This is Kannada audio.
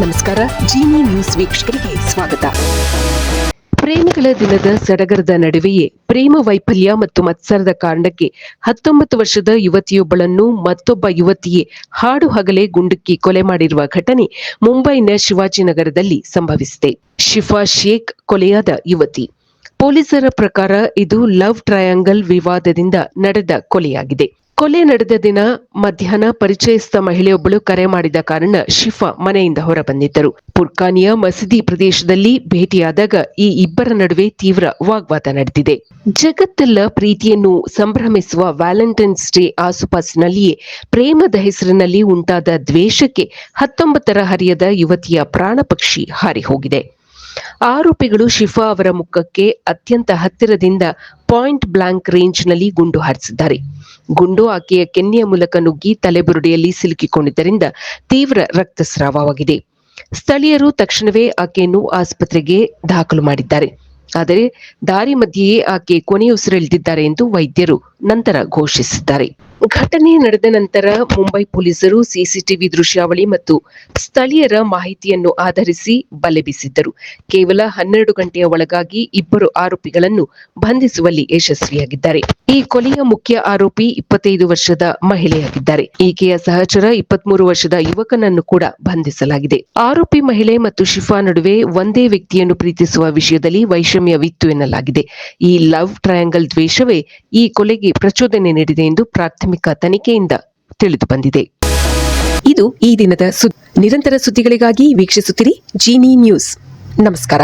ನಮಸ್ಕಾರ. ಜೀನಿ ನ್ಯೂಸ್ ವೀಕ್ಷಕರಿಗೆ ಸ್ವಾಗತ. ಪ್ರೇಮಿಗಳ ದಿನದ ಸಡಗರದ ನಡುವೆಯೇ ಪ್ರೇಮ ವೈಫಲ್ಯ ಮತ್ತು ಮತ್ಸರದ ಕಾರಣಕ್ಕೆ 19 ವರ್ಷದ ಯುವತಿಯೊಬ್ಬಳನ್ನು ಮತ್ತೊಬ್ಬ ಯುವತಿಯೇ ಹಾಡು ಹಗಲೇ ಗುಂಡಿಕ್ಕಿ ಕೊಲೆ ಮಾಡಿರುವ ಘಟನೆ ಮುಂಬೈನ ಶಿವಾಜಿನಗರದಲ್ಲಿ ಸಂಭವಿಸಿದೆ. ಶಿಫಾ ಶೇಖ್ ಕೊಲೆಯಾದ ಯುವತಿ. ಪೊಲೀಸರ ಪ್ರಕಾರ ಇದು ಲವ್ ಟ್ರಯಾಂಗಲ್ ವಿವಾದದಿಂದ ನಡೆದ ಕೊಲೆಯಾಗಿದೆ. ಕೊಲೆ ನಡೆದ ದಿನ ಮಧ್ಯಾಹ್ನ ಪರಿಚಯಸ್ಥ ಮಹಿಳೆಯೊಬ್ಬಳು ಕರೆ ಮಾಡಿದ ಕಾರಣ ಶಿಫಾ ಮನೆಯಿಂದ ಹೊರಬಂದಿದ್ದರು. ಪುರ್ಕಾನಿಯ ಮಸೀದಿ ಪ್ರದೇಶದಲ್ಲಿ ಭೇಟಿಯಾದಾಗ ಈ ಇಬ್ಬರ ನಡುವೆ ತೀವ್ರ ವಾಗ್ವಾದ ನಡೆದಿದೆ. ಜಗತ್ತೆಲ್ಲ ಪ್ರೀತಿಯನ್ನು ಸಂಭ್ರಮಿಸುವ ವ್ಯಾಲೆಂಟೈನ್ಸ್ ಡೇ ಆಸುಪಾಸಿನಲ್ಲಿಯೇ ಪ್ರೇಮದ ಹೆಸರಿನಲ್ಲಿ ಉಂಟಾದ ದ್ವೇಷಕ್ಕೆ 19ರ ಹರಿಯದ ಯುವತಿಯ ಪ್ರಾಣ ಪಕ್ಷಿ ಹಾರಿ ಹೋಗಿದೆ. ಆರೋಪಿಗಳು ಶಿಫಾ ಅವರ ಮುಖಕ್ಕೆ ಅತ್ಯಂತ ಹತ್ತಿರದಿಂದ ಪಾಯಿಂಟ್ ಬ್ಲಾಂಕ್ ರೇಂಜ್ನಲ್ಲಿ ಗುಂಡು ಹಾರಿಸಿದ್ದಾರೆ. ಗುಂಡು ಆಕೆಯ ಕೆನ್ನೆಯ ಮೂಲಕ ನುಗ್ಗಿ ತಲೆಬುರುಡೆಯಲ್ಲಿ ಸಿಲುಕಿಕೊಂಡಿದ್ದರಿಂದ ತೀವ್ರ ರಕ್ತಸ್ರಾವವಾಗಿದೆ. ಸ್ಥಳೀಯರು ತಕ್ಷಣವೇ ಆಕೆಯನ್ನು ಆಸ್ಪತ್ರೆಗೆ ದಾಖಲು ಮಾಡಿದ್ದಾರೆ. ಆದರೆ ದಾರಿ ಮಧ್ಯೆಯೇ ಆಕೆ ಕೊನೆಯುಸಿರೆಳೆದಿದ್ದಾರೆ ಎಂದು ವೈದ್ಯರು ನಂತರ ಘೋಷಿಸಿದ್ದಾರೆ. ಘಟನೆ ನಡೆದ ನಂತರ ಮುಂಬೈ ಪೊಲೀಸರು ಸಿಸಿಟಿವಿ ದೃಶ್ಯಾವಳಿ ಮತ್ತು ಸ್ಥಳೀಯರ ಮಾಹಿತಿಯನ್ನು ಆಧರಿಸಿ ಬಲೆ ಬೀಸಿದ್ದರು. ಕೇವಲ 12 ಗಂಟೆಯ ಒಳಗಾಗಿ ಇಬ್ಬರು ಆರೋಪಿಗಳನ್ನು ಬಂಧಿಸುವಲ್ಲಿ ಯಶಸ್ವಿಯಾಗಿದ್ದಾರೆ. ಈ ಕೊಲೆಯ ಮುಖ್ಯ ಆರೋಪಿ 25 ವರ್ಷದ ಮಹಿಳೆಯಾಗಿದ್ದಾರೆ. ಈಕೆಯ ಸಹಚರ 23 ವರ್ಷದ ಯುವಕನನ್ನು ಕೂಡ ಬಂಧಿಸಲಾಗಿದೆ. ಆರೋಪಿ ಮಹಿಳೆ ಮತ್ತು ಶಿಫಾ ನಡುವೆ ಒಂದೇ ವ್ಯಕ್ತಿಯನ್ನು ಪ್ರೀತಿಸುವ ವಿಷಯದಲ್ಲಿ ವೈಷಮ್ಯವಿತ್ತು ಎನ್ನಲಾಗಿದೆ. ಈ ಲವ್ ಟ್ರಯಾಂಗಲ್ ದ್ವೇಷವೇ ಈ ಕೊಲೆಗೆ ಪ್ರಚೋದನೆ ನೀಡಿದೆ ಎಂದು ಪ್ರಾಥಮಿಕ ತನಿಖೆಯಿಂದ ತಿಳಿದು ಬಂದಿದೆ. ಇದು ಈ ದಿನದ ನಿರಂತರ ಸುದ್ದಿಗಳಿಗಾಗಿ ವೀಕ್ಷಿಸುತ್ತಿರಿ ಜೀನಿ ನ್ಯೂಸ್. ನಮಸ್ಕಾರ.